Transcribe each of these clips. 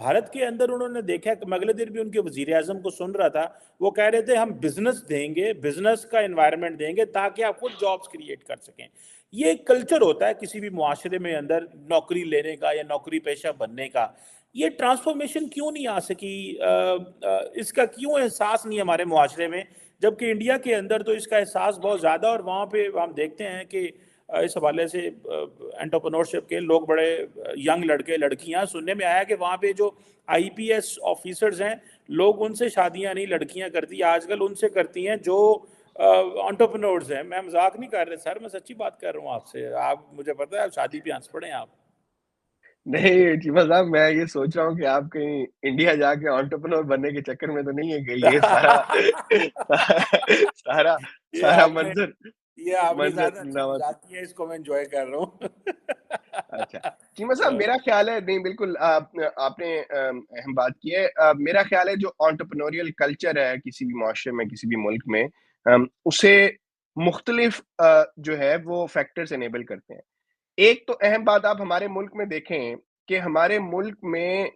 بھارت کے اندر انہوں نے دیکھا کہ میں اگلے دن بھی ان کے وزیر اعظم کو سن رہا تھا، وہ کہہ رہے تھے ہم بزنس دیں گے، بزنس کا انوائرمنٹ دیں گے تاکہ آپ خود جابس کریٹ کر سکیں. یہ ایک کلچر ہوتا ہے کسی بھی معاشرے میں اندر نوکری لینے کا یا نوکری پیشہ بننے کا. یہ ٹرانسفارمیشن کیوں نہیں آ سکی؟ اس کا کیوں احساس نہیں ہمارے معاشرے میں؟ جبکہ انڈیا کے اندر تو اس کا احساس بہت زیادہ، اور وہاں پہ ہم دیکھتے ہیں کہ اس حوالے سے انٹرپرنورشپ کے لوگ بڑے ینگ لڑکے لڑکیاں، سننے میں آیا کہ وہاں پہ جو آئی پی ایس آفیسرز ہیں، لوگ ان سے شادیاں نہیں لڑکیاں کرتی، آج کل ان سے کرتی ہیں جو انٹرپرنورز ہیں. میں مذاق نہیں کر رہا سر، میں سچی بات کر رہا ہوں آپ سے. آپ مجھے پتا ہے شادی پہ ہنس پڑے ہیں آپ. نہیں چیمہ صاحب، میں یہ سوچ رہا ہوں کہ آپ کہیں انڈیا جا کے انٹرپرنور بننے کے چکر میں تو نہیں ہے کہ یہ سارا یہ سارا آپ نے زیادہ اچھی نامہ. مذاق کی ہے، اس کو میں انجوائے کر رہا ہوں. اچھا چیمہ صاحب، میرا خیال ہے نہیں بالکل آپ نے اہم بات کی ہے. میرا خیال ہے جو انٹرپرینوریل کلچر ہے کسی بھی معاشرے میں، کسی بھی ملک میں، اسے مختلف جو ہے وہ فیکٹرز انیبل کرتے ہیں. ایک تو اہم بات آپ ہمارے ملک میں دیکھیں کہ ہمارے ملک میں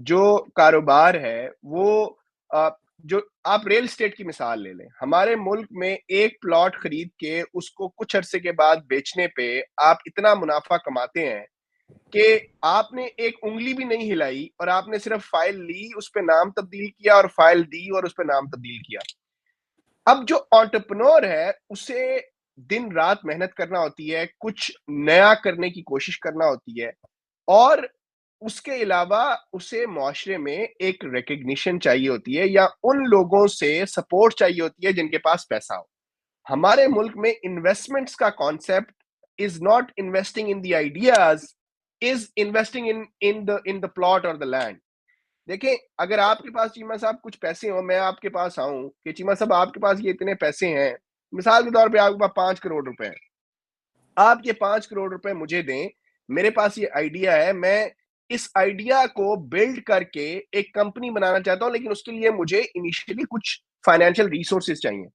جو کاروبار ہے وہ جو آپ ریل اسٹیٹ کی مثال لے لیں. ہمارے ملک میں ایک پلاٹ خرید کے اس کو کچھ عرصے کے بعد بیچنے پہ آپ اتنا منافع کماتے ہیں کہ آپ نے ایک انگلی بھی نہیں ہلائی اور آپ نے صرف فائل لی، اس پہ نام تبدیل کیا اور فائل دی اور اس پہ نام تبدیل کیا. اب جو انٹرپرنور ہے اسے دن رات محنت کرنا ہوتی ہے، کچھ نیا کرنے کی کوشش کرنا ہوتی ہے، اور اس کے علاوہ اسے معاشرے میں ایک ریکگنیشن چاہیے ہوتی ہے یا ان لوگوں سے سپورٹ چاہیے ہوتی ہے جن کے پاس پیسہ ہو. ہمارے ملک میں انویسٹمنٹس کا concept is not investing in the ideas, is investing in the plot اور دا لینڈ. دیکھیں اگر آپ کے پاس چیمہ صاحب کچھ پیسے ہوں، میں آپ کے پاس آؤں کہ چیمہ صاحب آپ کے پاس یہ اتنے پیسے ہیں، مثال کے طور پہ آپ کے پاس 5 کروڑ روپے ہیں، آپ یہ 5 کروڑ روپے مجھے دیں، میرے پاس یہ آئیڈیا ہے، میں اس آئیڈیا کو بلڈ کر کے ایک کمپنی بنانا چاہتا ہوں، لیکن اس کے لیے مجھے انیشیلی کچھ فائنینشیل ریسورسز چاہیے.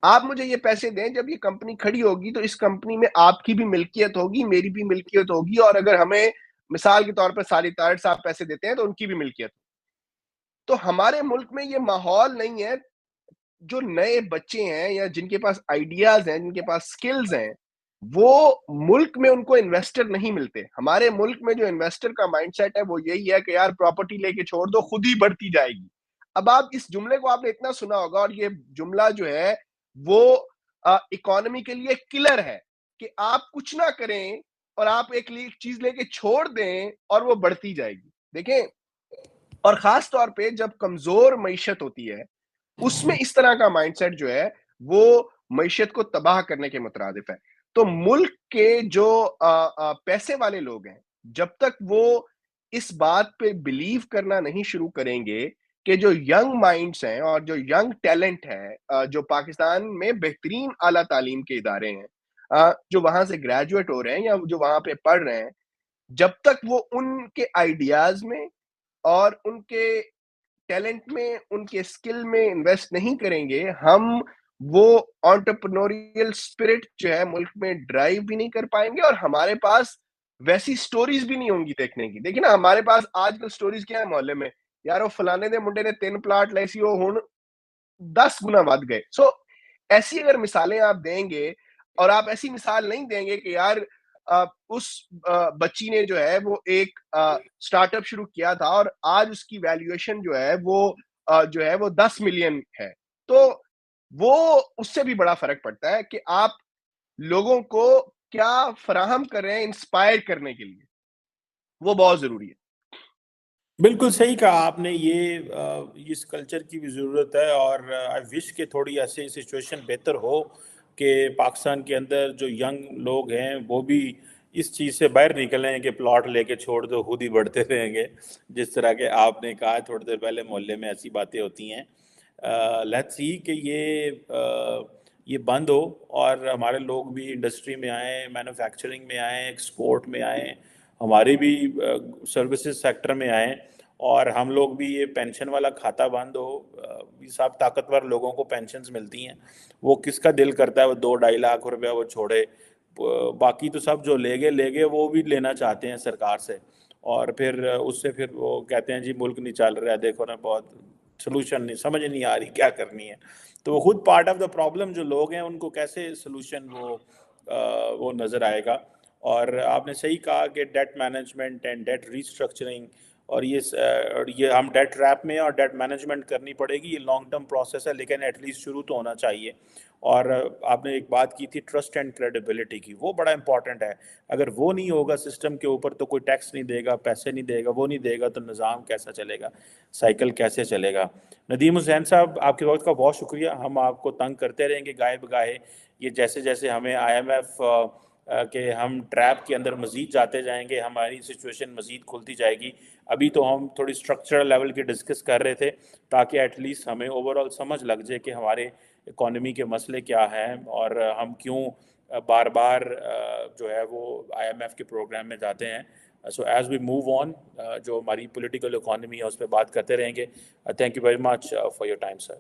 آپ مجھے یہ پیسے دیں، جب یہ کمپنی کھڑی ہوگی تو اس کمپنی میں آپ کی بھی ملکیت ہوگی، میری بھی ملکیت ہوگی، اور اگر ہمیں مثال کے طور پر سالی طارق صاحب پیسے دیتے ہیں تو ان کی بھی ملکیت. تو ہمارے ملک میں یہ ماحول نہیں ہے. جو نئے بچے ہیں یا جن کے پاس آئیڈیاز ہیں، جن کے پاس سکلز ہیں، وہ ملک میں ان کو انویسٹر نہیں ملتے. ہمارے ملک میں جو انویسٹر کا مائنڈ سیٹ ہے وہ یہی ہے کہ یار پراپرٹی لے کے چھوڑ دو، خود ہی بڑھتی جائے گی. اب آپ اس جملے کو آپ نے اتنا سنا ہوگا، اور یہ جملہ جو ہے وہ اکانومی کے لیے کلر ہے کہ آپ کچھ نہ کریں اور آپ ایک چیز لے کے چھوڑ دیں اور وہ بڑھتی جائے گی. دیکھیں، اور خاص طور پہ جب کمزور معیشت ہوتی ہے اس میں اس طرح کا مائنڈ سیٹ جو ہے وہ معیشت کو تباہ کرنے کے مترادف ہے. تو ملک کے جو پیسے والے لوگ ہیں، جب تک وہ اس بات پہ بلیو کرنا نہیں شروع کریں گے کہ جو ینگ مائنڈز ہیں اور جو ینگ ٹیلنٹ ہے، جو پاکستان میں بہترین اعلیٰ تعلیم کے ادارے ہیں، جو وہاں سے گریجویٹ ہو رہے ہیں یا جو وہاں پہ پڑھ رہے ہیں، جب تک وہ ان کے آئیڈیاز میں اور ان کے ٹیلنٹ میں، ان کے سکل میں انویسٹ نہیں کریں گے، ہم وہ انٹرپرینوریل اسپرٹ جو ہے ملک میں ڈرائیو بھی نہیں کر پائیں گے، اور ہمارے پاس ویسی سٹوریز بھی نہیں ہوں گی دیکھنے کی. دیکھیں نا، ہمارے پاس آج کل سٹوریز کیا ہے محلے میں، یار وہ فلانے دے منڈے نے 3 پلاٹ لے سی، وہ ہن 10 گنا ود گئے. سو ایسی اگر مثالیں آپ دیں گے، اور آپ ایسی مثال نہیں دیں گے کہ یار اس بچی نے جو ہے وہ ایک سٹارٹ اپ شروع کیا تھا اور آج اس کی ویلیویشن جو ہے وہ 10 ملین ہے، تو وہ اس سے بھی بڑا فرق پڑتا ہے کہ آپ لوگوں کو کیا فراہم کر رہے ہیں انسپائر کرنے کے لیے، وہ بہت ضروری ہے. بالکل صحیح کہا آپ نے. اس کلچر کی بھی ضرورت ہے، اور آئی وش کہ تھوڑی ایسی سچویشن بہتر ہو کہ پاکستان کے اندر جو ینگ لوگ ہیں وہ بھی اس چیز سے باہر نکلیں کہ پلاٹ لے کے چھوڑ دو، خود ہی بڑھتے رہیں گے. جس طرح کہ آپ نے کہا تھوڑی دیر پہلے محلے میں ایسی باتیں ہوتی ہیں. لیٹس سی کہ یہ بند ہو اور ہمارے لوگ بھی انڈسٹری میں آئیں، مینوفیکچرنگ میں آئیں، ایکسپورٹ میں آئیں، ہماری بھی سروسز سیکٹر میں آئیں، اور ہم لوگ بھی یہ پینشن والا کھاتا بند ہو. سب طاقتور لوگوں کو پینشنز ملتی ہیں، وہ کس کا دل کرتا ہے وہ 2-2.5 لاکھ روپیہ وہ چھوڑے؟ باقی تو سب جو لے گئے وہ بھی لینا چاہتے ہیں سرکار سے، اور پھر اس سے پھر وہ کہتے ہیں جی ملک نہیں چل رہا ہے، دیکھو نا بہت سلوشن نہیں، سمجھ نہیں آ رہی کیا کرنی ہے. تو وہ خود پارٹ آف دا پرابلم جو لوگ ہیں ان کو کیسے سلوشن وہ نظر آئے گا. اور آپ نے صحیح کہا کہ debt management and debt restructuring, اور یہ ہم ڈیٹ ٹریپ میں اور ڈیٹ مینجمنٹ کرنی پڑے گی. یہ لانگ ٹرم پروسیس ہے لیکن ایٹ لیسٹ شروع تو ہونا چاہیے. اور آپ نے ایک بات کی تھی ٹرسٹ اینڈ کریڈیبلٹی کی، وہ بڑا امپورٹنٹ ہے. اگر وہ نہیں ہوگا سسٹم کے اوپر تو کوئی ٹیکس نہیں دے گا، پیسے نہیں دے گا، وہ نہیں دے گا تو نظام کیسا چلے گا، سائیکل کیسے چلے گا. ندیم حسین صاحب آپ کے وقت کا بہت شکریہ. ہم آپ کو تنگ کرتے رہیں گے گاہے بگاہے. یہ جیسے جیسے ہمیں آئی ایم ایف کہ ہم ٹریپ کے اندر مزید جاتے جائیں گے، ہماری سچویشن مزید کھلتی جائے گی. ابھی تو ہم تھوڑی اسٹرکچرل لیول کی ڈسکس کر رہے تھے تاکہ ایٹ لیسٹ ہمیں اوور آل سمجھ لگ جائے کہ ہمارے اکانومی کے مسئلے کیا ہیں اور ہم کیوں بار بار جو ہے وہ آئی ایم ایف کے پروگرام میں جاتے ہیں. So as we move on جو ہماری پولیٹیکل اکانومی ہے اس پہ بات کرتے رہیں گے. Thank you very much for your time sir.